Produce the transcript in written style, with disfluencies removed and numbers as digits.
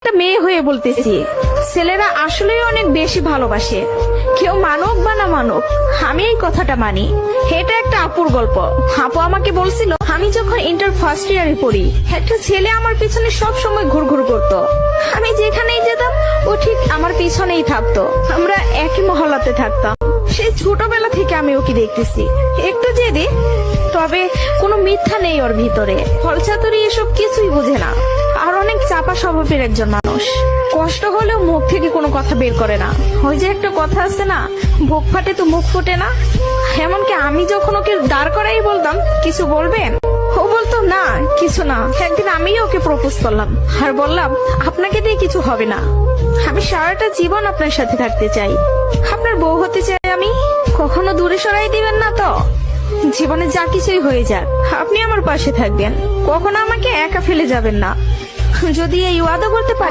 একটা মেয়ে হয়ে বলতেছি, ছেলেরা আসলেই অনেক বেশি ভালোবাসে। কেউ মানুক বা না মানুক, আমি এই কথাটা মানি। এটা একটা আপুর গল্প। আপু আমাকে বলছিল, আমি যখন ইন্টার ফার্স্ট ইয়ারে পড়ি, একটা ছেলে আমার পিছনে সব সময় ঘুরঘুর করতো। আমি যেখানেই যেতাম ও ঠিক আমার পিছনেই থাকতো। আমরা একই মহল্লাতে থাকতাম। সেই ছোটবেলা থেকে আমি ওকে দেখতেছি। একটু জেদি, তবে কোনো মিথ্যা নেই ওর ভিতরে। ফলচাতুরি এসব কিছুই বুঝে না, আর অনেক চাপা স্বভাবের একজন মানুষ। কষ্ট হলেও মুখ থেকে কোনো কথা বের করে না। ওই যে একটা কথা আছে না, বুক ফাটে তো মুখ ফোটে না। এমনকি আমি যখন ওকে দাঁড় করাই বলতাম, কিছু বলবেন, ও বলতো না কিছু না। একদিন আমিও ওকে প্রপোজ করলাম আর বললাম, আপনাকে দিয়ে কিছু হবে না, আমি সারাটা জীবন আপনার সাথে থাকতে চাই, আপনার বউ হতে চাই আমি। কখনো দূরে সরাই দিবেন না তো? জীবনে যা কিছুই হয়ে যাক, আপনি আমার পাশে থাকবেন, কখনো আমাকে একা ফেলে যাবেন না। যদি এই ওয়াদা করতে পারি